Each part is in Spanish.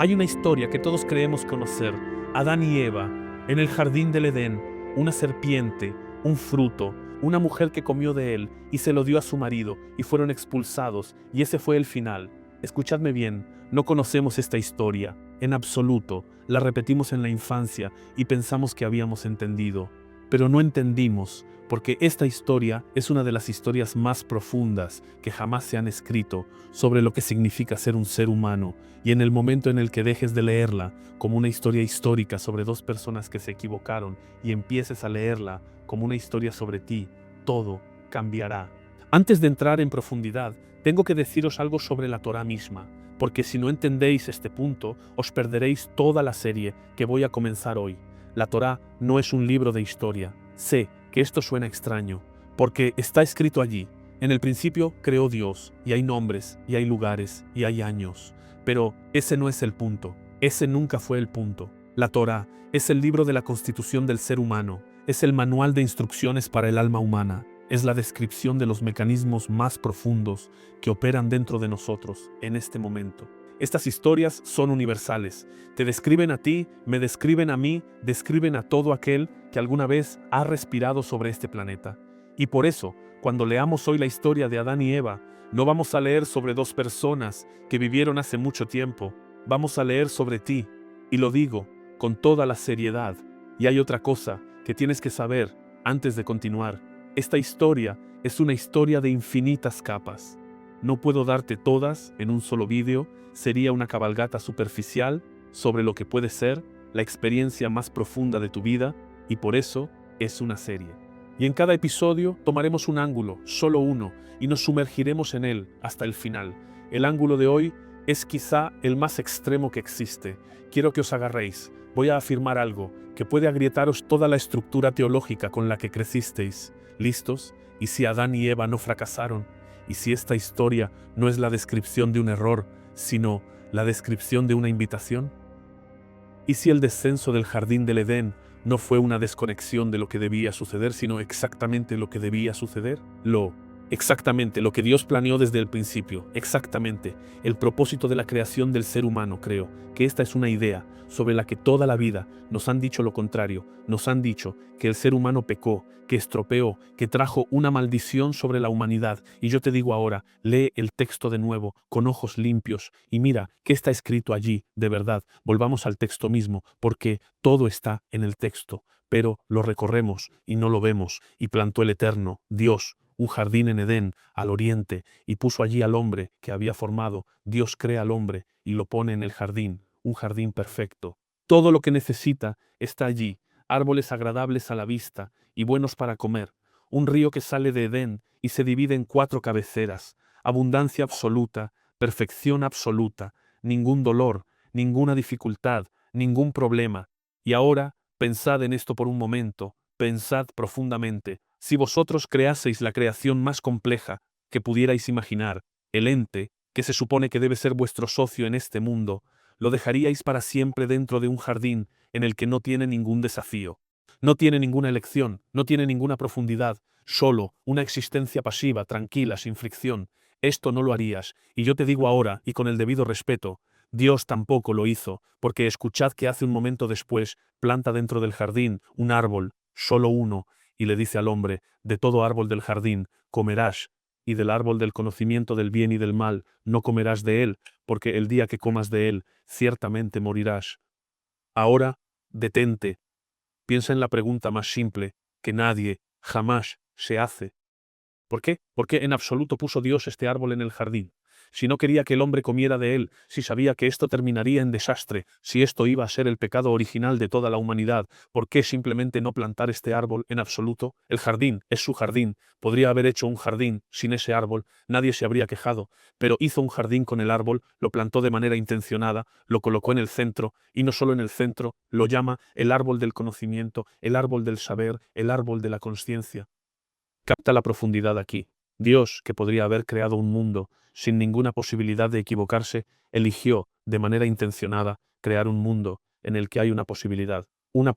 Hay una historia que todos creemos conocer: Adán y Eva, en el jardín del Edén, una serpiente, un fruto, una mujer que comió de él y se lo dio a su marido y fueron expulsados, y ese fue el final. Escuchadme bien, no conocemos esta historia, en absoluto, la repetimos en la infancia y pensamos que habíamos entendido, pero no entendimos, porque esta historia es una de las historias más profundas que jamás se han escrito sobre lo que significa ser un ser humano, y en el momento en el que dejes de leerla como una historia histórica sobre dos personas que se equivocaron y empieces a leerla como una historia sobre ti, todo cambiará. Antes de entrar en profundidad, tengo que deciros algo sobre la Torá misma, porque si no entendéis este punto, os perderéis toda la serie que voy a comenzar hoy. La Torá no es un libro de historia. Sé que esto suena extraño, porque está escrito allí: en el principio creó Dios, y hay nombres, y hay lugares, y hay años. Pero ese no es el punto. Ese nunca fue el punto. La Torá es el libro de la constitución del ser humano, es el manual de instrucciones para el alma humana, es la descripción de los mecanismos más profundos que operan dentro de nosotros en este momento. Estas historias son universales. Te describen a ti, me describen a mí, describen a todo aquel que alguna vez ha respirado sobre este planeta. Y por eso, cuando leamos hoy la historia de Adán y Eva, no vamos a leer sobre dos personas que vivieron hace mucho tiempo. Vamos a leer sobre ti. Y lo digo con toda la seriedad. Y hay otra cosa que tienes que saber antes de continuar. Esta historia es una historia de infinitas capas. No puedo darte todas en un solo vídeo, sería una cabalgata superficial sobre lo que puede ser la experiencia más profunda de tu vida, y por eso es una serie. Y en cada episodio tomaremos un ángulo, solo uno, y nos sumergiremos en él hasta el final. El ángulo de hoy es quizá el más extremo que existe. Quiero que os agarréis. Voy a afirmar algo que puede agrietaros toda la estructura teológica con la que crecisteis. ¿Listos? ¿Y si Adán y Eva no fracasaron? ¿Y si esta historia no es la descripción de un error, sino la descripción de una invitación? ¿Y si el descenso del jardín del Edén no fue una desconexión de lo que debía suceder, sino exactamente lo que debía suceder? Exactamente lo que Dios planeó desde el principio, exactamente el propósito de la creación del ser humano. Creo que esta es una idea sobre la que toda la vida nos han dicho lo contrario. Nos han dicho que el ser humano pecó, que estropeó, que trajo una maldición sobre la humanidad. Y yo te digo ahora, lee el texto de nuevo, con ojos limpios, y mira qué está escrito allí, de verdad. Volvamos al texto mismo, porque todo está en el texto, pero lo recorremos y no lo vemos. Y plantó el Eterno, Dios, un jardín en Edén, al oriente, y puso allí al hombre que había formado. Dios crea al hombre y lo pone en el jardín, un jardín perfecto. Todo lo que necesita está allí: árboles agradables a la vista y buenos para comer, un río que sale de Edén y se divide en 4 cabeceras, abundancia absoluta, perfección absoluta, ningún dolor, ninguna dificultad, ningún problema. Y ahora, pensad en esto por un momento, pensad profundamente. Si vosotros creaseis la creación más compleja que pudierais imaginar, el ente, que se supone que debe ser vuestro socio en este mundo, lo dejaríais para siempre dentro de un jardín en el que no tiene ningún desafío, no tiene ninguna elección, no tiene ninguna profundidad, solo una existencia pasiva, tranquila, sin fricción. Esto no lo harías, y yo te digo ahora, y con el debido respeto, Dios tampoco lo hizo, porque escuchad que hace un momento después planta dentro del jardín un árbol, solo uno, y le dice al hombre: de todo árbol del jardín comerás, y del árbol del conocimiento del bien y del mal no comerás de él, porque el día que comas de él, ciertamente morirás. Ahora, detente. Piensa en la pregunta más simple que nadie jamás se hace. ¿Por qué? ¿Por qué en absoluto puso Dios este árbol en el jardín? Si no quería que el hombre comiera de él, si sabía que esto terminaría en desastre, si esto iba a ser el pecado original de toda la humanidad, ¿por qué simplemente no plantar este árbol en absoluto? El jardín es su jardín. Podría haber hecho un jardín sin ese árbol, nadie se habría quejado, pero hizo un jardín con el árbol, lo plantó de manera intencionada, lo colocó en el centro, y no solo en el centro, lo llama el árbol del conocimiento, el árbol del saber, el árbol de la consciencia. Capta la profundidad aquí. Dios, que podría haber creado un mundo sin ninguna posibilidad de equivocarse, eligió, de manera intencionada, crear un mundo en el que hay una posibilidad, un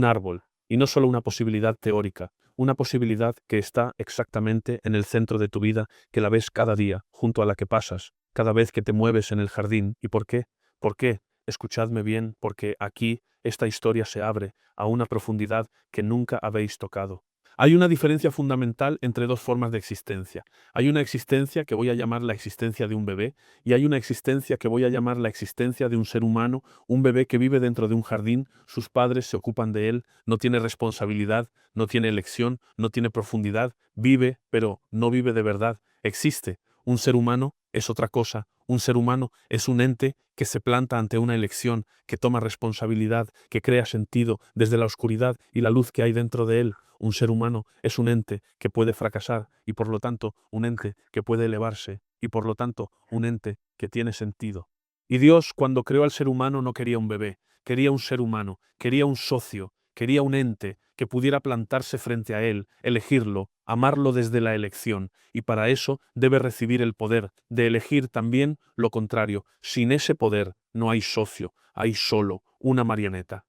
árbol, y no solo una posibilidad teórica, una posibilidad que está exactamente en el centro de tu vida, que la ves cada día, junto a la que pasas, cada vez que te mueves en el jardín. ¿Y por qué? ¿Por qué? Escuchadme bien, porque aquí esta historia se abre a una profundidad que nunca habéis tocado. Hay una diferencia fundamental entre dos formas de existencia. Hay una existencia que voy a llamar la existencia de un bebé y hay una existencia que voy a llamar la existencia de un ser humano, un bebé que vive dentro de un jardín, sus padres se ocupan de él, no tiene responsabilidad, no tiene elección, no tiene profundidad, vive, pero no vive de verdad, existe. Un ser humano es otra cosa, un ser humano es un ente que se planta ante una elección, que toma responsabilidad, que crea sentido desde la oscuridad y la luz que hay dentro de él. Un ser humano es un ente que puede fracasar y por lo tanto un ente que puede elevarse y por lo tanto un ente que tiene sentido. Y Dios, cuando creó al ser humano, no quería un bebé, quería un ser humano, quería un socio, quería un ente que pudiera plantarse frente a él, elegirlo, amarlo desde la elección, y para eso debe recibir el poder de elegir también lo contrario. Sin ese poder no hay socio, hay solo una marioneta.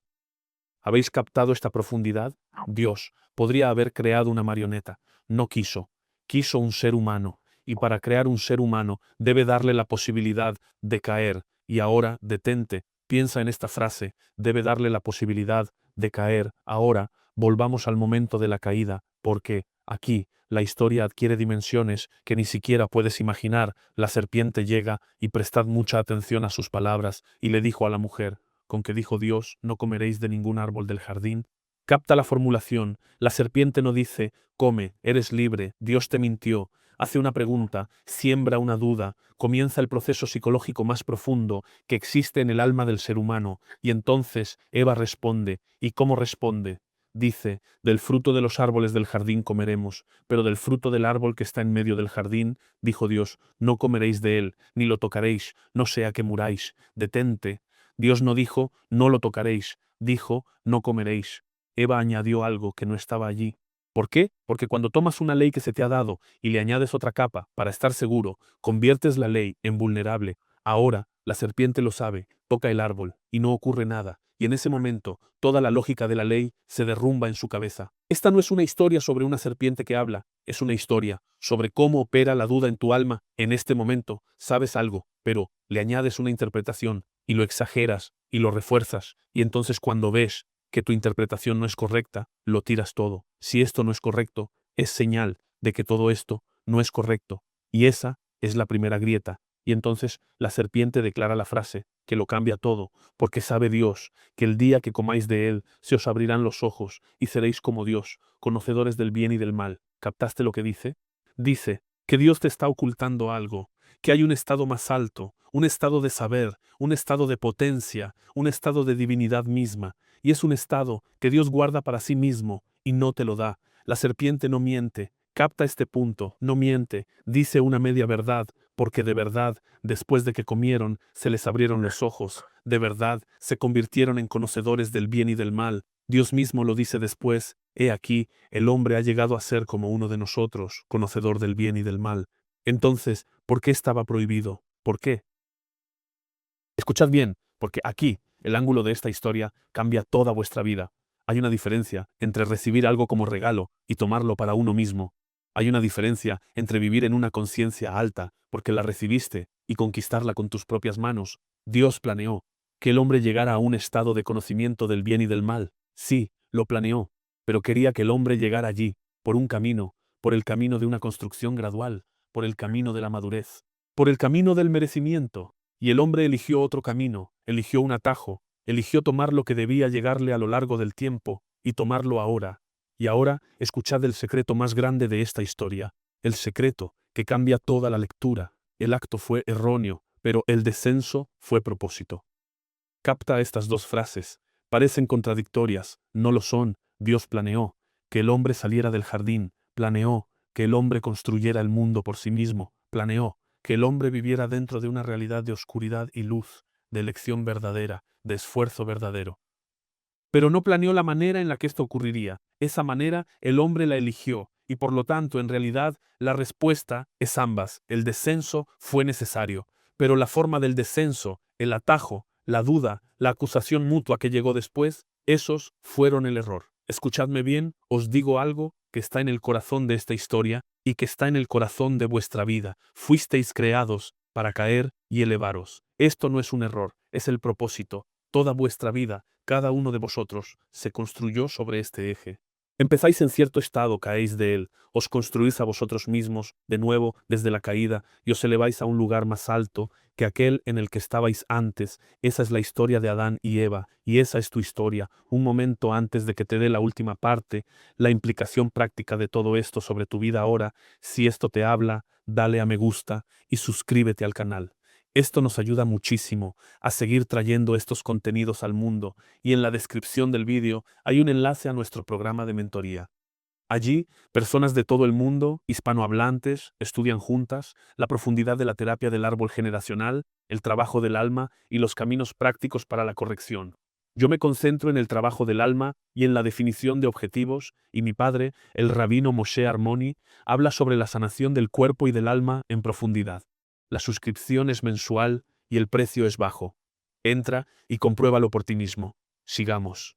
¿Habéis captado esta profundidad? Dios podría haber creado una marioneta. No quiso. Quiso un ser humano. Y para crear un ser humano debe darle la posibilidad de caer. Y ahora, detente, piensa en esta frase, debe darle la posibilidad de caer. Ahora, volvamos al momento de la caída, porque, aquí, la historia adquiere dimensiones que ni siquiera puedes imaginar. La serpiente llega, y prestad mucha atención a sus palabras, y le dijo a la mujer, con que dijo Dios, no comeréis de ningún árbol del jardín. Capta la formulación. La serpiente no dice, come, eres libre, Dios te mintió. Hace una pregunta, siembra una duda, comienza el proceso psicológico más profundo que existe en el alma del ser humano, y entonces Eva responde. ¿Y cómo responde? Dice, del fruto de los árboles del jardín comeremos, pero del fruto del árbol que está en medio del jardín, dijo Dios, no comeréis de él, ni lo tocaréis, no sea que muráis. Detente. Dios no dijo, no lo tocaréis, dijo, no comeréis. Eva añadió algo que no estaba allí. ¿Por qué? Porque cuando tomas una ley que se te ha dado y le añades otra capa para estar seguro, conviertes la ley en vulnerable. Ahora, la serpiente lo sabe, toca el árbol y no ocurre nada, y en ese momento toda la lógica de la ley se derrumba en su cabeza. Esta no es una historia sobre una serpiente que habla, es una historia sobre cómo opera la duda en tu alma. En este momento sabes algo, pero le añades una interpretación y lo exageras y lo refuerzas, y entonces cuando ves que tu interpretación no es correcta, lo tiras todo. Si esto no es correcto, es señal de que todo esto no es correcto, y esa es la primera grieta. Y entonces la serpiente declara la frase que lo cambia todo, porque sabe Dios que el día que comáis de él se os abrirán los ojos y seréis como Dios, conocedores del bien y del mal. ¿Captaste lo que dice? Dice que Dios te está ocultando algo, que hay un estado más alto, un estado de saber, un estado de potencia, un estado de divinidad misma, y es un estado que Dios guarda para sí mismo y no te lo da. La serpiente no miente, capta este punto, no miente, dice una media verdad, porque de verdad, después de que comieron, se les abrieron los ojos, de verdad, se convirtieron en conocedores del bien y del mal. Dios mismo lo dice después, he aquí, el hombre ha llegado a ser como uno de nosotros, conocedor del bien y del mal. Entonces, ¿por qué estaba prohibido? ¿Por qué? Escuchad bien, porque aquí, el ángulo de esta historia cambia toda vuestra vida. Hay una diferencia entre recibir algo como regalo y tomarlo para uno mismo. Hay una diferencia entre vivir en una conciencia alta, porque la recibiste, y conquistarla con tus propias manos. Dios planeó que el hombre llegara a un estado de conocimiento del bien y del mal. Sí, lo planeó, pero quería que el hombre llegara allí, por un camino, por el camino de una construcción gradual, por el camino de la madurez, por el camino del merecimiento. Y el hombre eligió otro camino, eligió un atajo, eligió tomar lo que debía llegarle a lo largo del tiempo, y tomarlo ahora. Y ahora, escuchad el secreto más grande de esta historia, el secreto que cambia toda la lectura. El acto fue erróneo, pero el descenso fue propósito. Capta estas dos frases. Parecen contradictorias, no lo son. Dios planeó que el hombre saliera del jardín, planeó que el hombre construyera el mundo por sí mismo, planeó que el hombre viviera dentro de una realidad de oscuridad y luz, de elección verdadera, de esfuerzo verdadero. Pero no planeó la manera en la que esto ocurriría. Esa manera el hombre la eligió, y por lo tanto, en realidad, la respuesta es ambas. El descenso fue necesario, pero la forma del descenso, el atajo, la duda, la acusación mutua que llegó después, esos fueron el error. Escuchadme bien, os digo algo que está en el corazón de esta historia y que está en el corazón de vuestra vida. Fuisteis creados para caer y elevaros. Esto no es un error, es el propósito. Toda vuestra vida, cada uno de vosotros, se construyó sobre este eje. Empezáis en cierto estado, caéis de él, os construís a vosotros mismos, de nuevo, desde la caída, y os eleváis a un lugar más alto que aquel en el que estabais antes. Esa es la historia de Adán y Eva, y esa es tu historia. Un momento antes de que te dé la última parte, la implicación práctica de todo esto sobre tu vida ahora. Si esto te habla, dale a me gusta y suscríbete al canal. Esto nos ayuda muchísimo a seguir trayendo estos contenidos al mundo, y en la descripción del vídeo hay un enlace a nuestro programa de mentoría. Allí, personas de todo el mundo, hispanohablantes, estudian juntas la profundidad de la terapia del árbol generacional, el trabajo del alma y los caminos prácticos para la corrección. Yo me concentro en el trabajo del alma y en la definición de objetivos, y mi padre, el rabino Moshe Armoni, habla sobre la sanación del cuerpo y del alma en profundidad. La suscripción es mensual y el precio es bajo. Entra y compruébalo por ti mismo. Sigamos.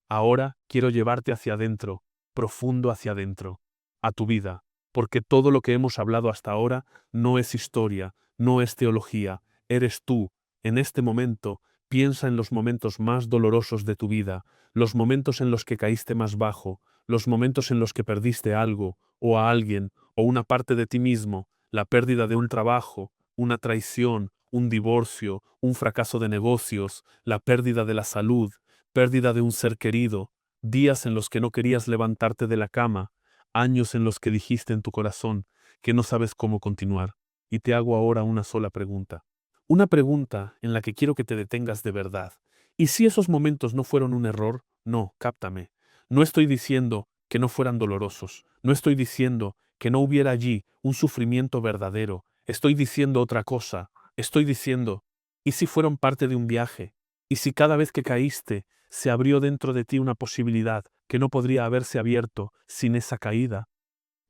Ahora quiero llevarte hacia adentro, profundo hacia adentro, a tu vida, porque todo lo que hemos hablado hasta ahora no es historia, no es teología, eres tú. En este momento, piensa en los momentos más dolorosos de tu vida, los momentos en los que caíste más bajo, los momentos en los que perdiste algo, o a alguien, o una parte de ti mismo, la pérdida de un trabajo, una traición, un divorcio, un fracaso de negocios, la pérdida de la salud, pérdida de un ser querido, días en los que no querías levantarte de la cama, años en los que dijiste en tu corazón que no sabes cómo continuar. Y te hago ahora una sola pregunta. Una pregunta en la que quiero que te detengas de verdad. ¿Y si esos momentos no fueron un error? No, cáptame. No estoy diciendo que no fueran dolorosos. No estoy diciendo que no hubiera allí un sufrimiento verdadero. Estoy diciendo otra cosa. Estoy diciendo, ¿y si fueron parte de un viaje? ¿Y si cada vez que caíste se abrió dentro de ti una posibilidad que no podría haberse abierto sin esa caída?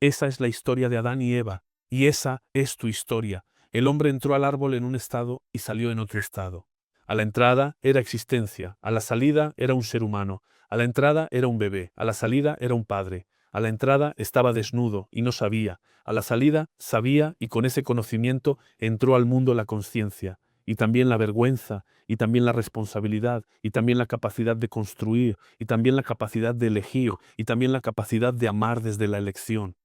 Esa es la historia de Adán y Eva, y esa es tu historia. El hombre entró al árbol en un estado y salió en otro estado. A la entrada era existencia, a la salida era un ser humano, a la entrada era un bebé, a la salida era un padre. A la entrada estaba desnudo y no sabía, a la salida sabía, y con ese conocimiento entró al mundo la conciencia, y también la vergüenza, y también la responsabilidad, y también la capacidad de construir, y también la capacidad de elegir, y también la capacidad de amar desde la elección.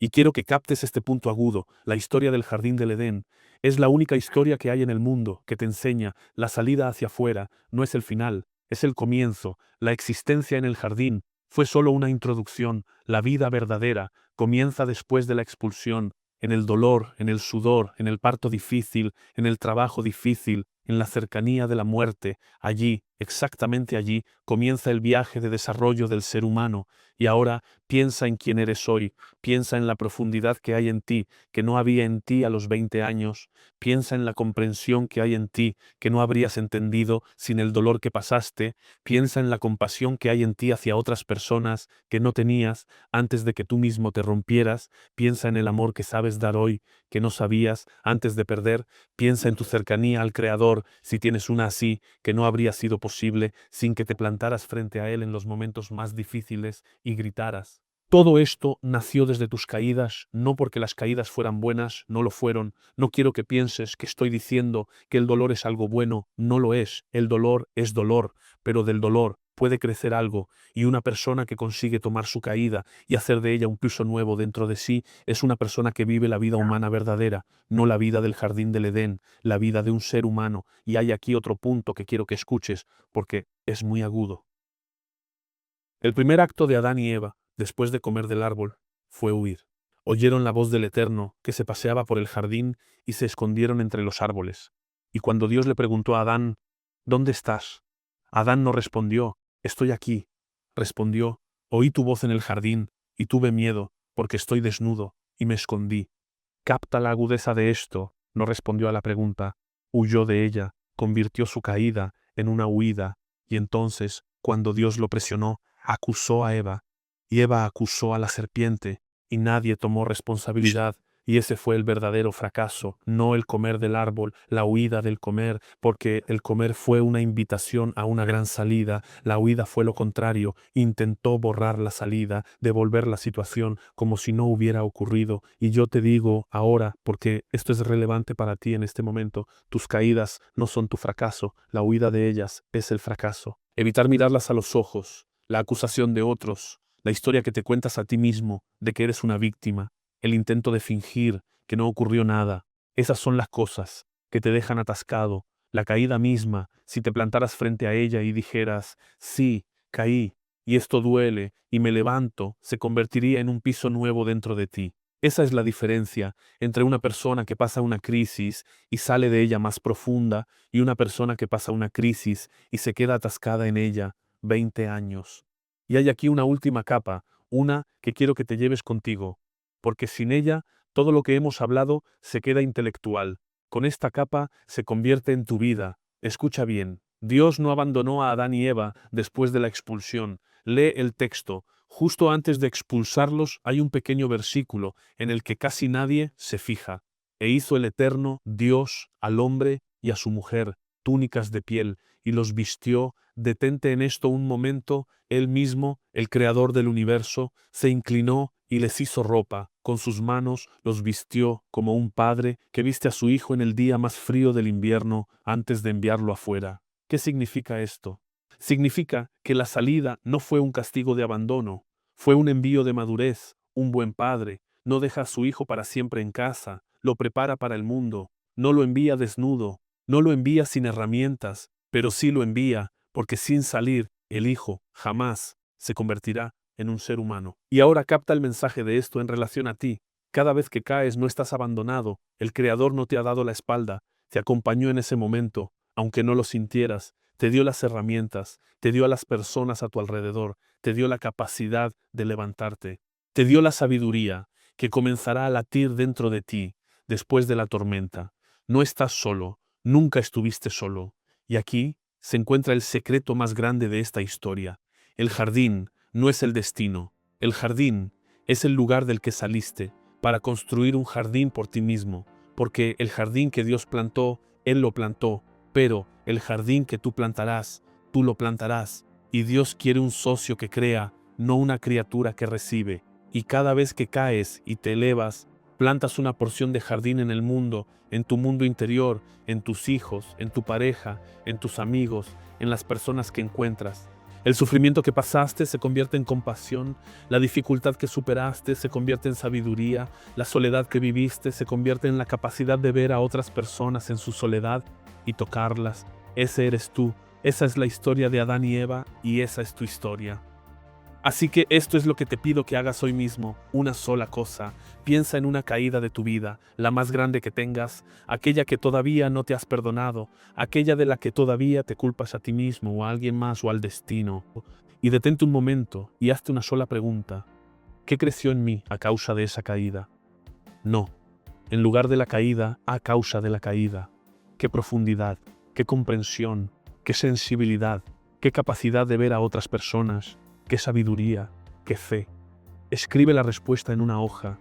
Y quiero que captes este punto agudo. La historia del jardín del Edén es la única historia que hay en el mundo que te enseña la salida hacia afuera, no es el final, es el comienzo. La existencia en el jardín fue solo una introducción. La vida verdadera comienza después de la expulsión, en el dolor, en el sudor, en el parto difícil, en el trabajo difícil, en la cercanía de la muerte. Allí, exactamente allí, comienza el viaje de desarrollo del ser humano. Y ahora piensa en quién eres hoy. Piensa en la profundidad que hay en ti, que no había en ti a los 20 años. Piensa en la comprensión que hay en ti, que no habrías entendido sin el dolor que pasaste. Piensa en la compasión que hay en ti hacia otras personas que no tenías antes de que tú mismo te rompieras. Piensa en el amor que sabes dar hoy, que no sabías antes de perder. Piensa en tu cercanía al Creador, si tienes una así, que no habría sido posible sin que te plantaras frente a Él en los momentos más difíciles y gritaras. Todo esto nació desde tus caídas, no porque las caídas fueran buenas, no lo fueron. No quiero que pienses que estoy diciendo que el dolor es algo bueno, no lo es. El dolor es dolor, pero del dolor puede crecer algo, y una persona que consigue tomar su caída y hacer de ella un piso nuevo dentro de sí es una persona que vive la vida humana verdadera, no la vida del jardín del Edén, la vida de un ser humano. Y hay aquí otro punto que quiero que escuches, porque es muy agudo. El primer acto de Adán y Eva, después de comer del árbol, fue huir. Oyeron la voz del Eterno, que se paseaba por el jardín, y se escondieron entre los árboles. Y cuando Dios le preguntó a Adán, ¿dónde estás? Adán no respondió, estoy aquí. Respondió, oí tu voz en el jardín, y tuve miedo, porque estoy desnudo, y me escondí. Capta la agudeza de esto, no respondió a la pregunta. Huyó de ella, convirtió su caída en una huida, y entonces, cuando Dios lo presionó, acusó a Eva, y Eva acusó a la serpiente, y nadie tomó responsabilidad, Y ese fue el verdadero fracaso, no el comer del árbol, la huida del comer, porque el comer fue una invitación a una gran salida, la huida fue lo contrario, intentó borrar la salida, devolver la situación como si no hubiera ocurrido. Y yo te digo ahora, porque esto es relevante para ti en este momento, tus caídas no son tu fracaso, la huida de ellas es el fracaso. Evitar mirarlas a los ojos, la acusación de otros, la historia que te cuentas a ti mismo de que eres una víctima, el intento de fingir que no ocurrió nada. Esas son las cosas que te dejan atascado. La caída misma, si te plantaras frente a ella y dijeras, sí, caí, y esto duele, y me levanto, se convertiría en un piso nuevo dentro de ti. Esa es la diferencia entre una persona que pasa una crisis y sale de ella más profunda y una persona que pasa una crisis y se queda atascada en ella 20 años. Y hay aquí una última capa, una que quiero que te lleves contigo, porque sin ella todo lo que hemos hablado se queda intelectual. Con esta capa se convierte en tu vida. Escucha bien. Dios no abandonó a Adán y Eva después de la expulsión. Lee el texto. Justo antes de expulsarlos hay un pequeño versículo en el que casi nadie se fija. E hizo el Eterno Dios al hombre y a su mujer túnicas de piel, y los vistió. Detente en esto un momento. Él mismo, el creador del universo, se inclinó y les hizo ropa. Con sus manos los vistió como un padre que viste a su hijo en el día más frío del invierno antes de enviarlo afuera. ¿Qué significa esto? Significa que la salida no fue un castigo de abandono, fue un envío de madurez. Un buen padre no deja a su hijo para siempre en casa, lo prepara para el mundo, no lo envía desnudo, no lo envía sin herramientas, pero sí lo envía, porque sin salir, el hijo jamás se convertirá en un ser humano. Y ahora capta el mensaje de esto en relación a ti. Cada vez que caes no estás abandonado, el Creador no te ha dado la espalda, te acompañó en ese momento, aunque no lo sintieras, te dio las herramientas, te dio a las personas a tu alrededor, te dio la capacidad de levantarte, te dio la sabiduría que comenzará a latir dentro de ti después de la tormenta. No estás solo, nunca estuviste solo. Y aquí se encuentra el secreto más grande de esta historia. El jardín no es el destino. El jardín es el lugar del que saliste para construir un jardín por ti mismo, porque el jardín que Dios plantó, Él lo plantó, pero el jardín que tú plantarás, tú lo plantarás. Y Dios quiere un socio que crea, no una criatura que recibe. Y cada vez que caes y te elevas, plantas una porción de jardín en el mundo, en tu mundo interior, en tus hijos, en tu pareja, en tus amigos, en las personas que encuentras. El sufrimiento que pasaste se convierte en compasión, la dificultad que superaste se convierte en sabiduría, la soledad que viviste se convierte en la capacidad de ver a otras personas en su soledad y tocarlas. Ese eres tú, esa es la historia de Adán y Eva y esa es tu historia. Así que esto es lo que te pido que hagas hoy mismo, una sola cosa. Piensa en una caída de tu vida, la más grande que tengas, aquella que todavía no te has perdonado, aquella de la que todavía te culpas a ti mismo o a alguien más o al destino. Y detente un momento y hazte una sola pregunta. ¿Qué creció en mí a causa de esa caída? No. En lugar de la caída, a causa de la caída. Qué profundidad, qué comprensión, qué sensibilidad, qué capacidad de ver a otras personas. ¡Qué sabiduría! ¡Qué fe! Escribe la respuesta en una hoja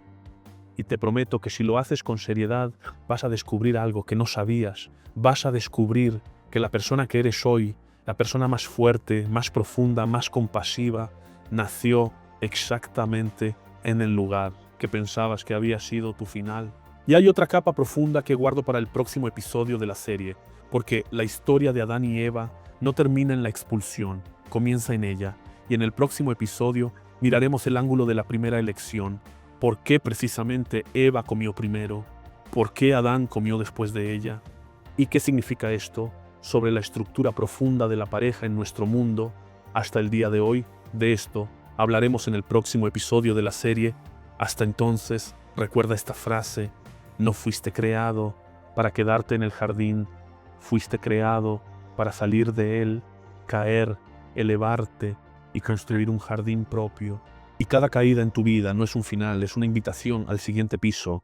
y te prometo que si lo haces con seriedad vas a descubrir algo que no sabías. Vas a descubrir que la persona que eres hoy, la persona más fuerte, más profunda, más compasiva, nació exactamente en el lugar que pensabas que había sido tu final. Y hay otra capa profunda que guardo para el próximo episodio de la serie, porque la historia de Adán y Eva no termina en la expulsión, comienza en ella. Y en el próximo episodio miraremos el ángulo de la primera elección. ¿Por qué precisamente Eva comió primero? ¿Por qué Adán comió después de ella? ¿Y qué significa esto sobre la estructura profunda de la pareja en nuestro mundo hasta el día de hoy? De esto hablaremos en el próximo episodio de la serie. Hasta entonces, recuerda esta frase: no fuiste creado para quedarte en el jardín, fuiste creado para salir de él, caer, elevarte y construir un jardín propio. Y cada caída en tu vida no es un final, es una invitación al siguiente piso.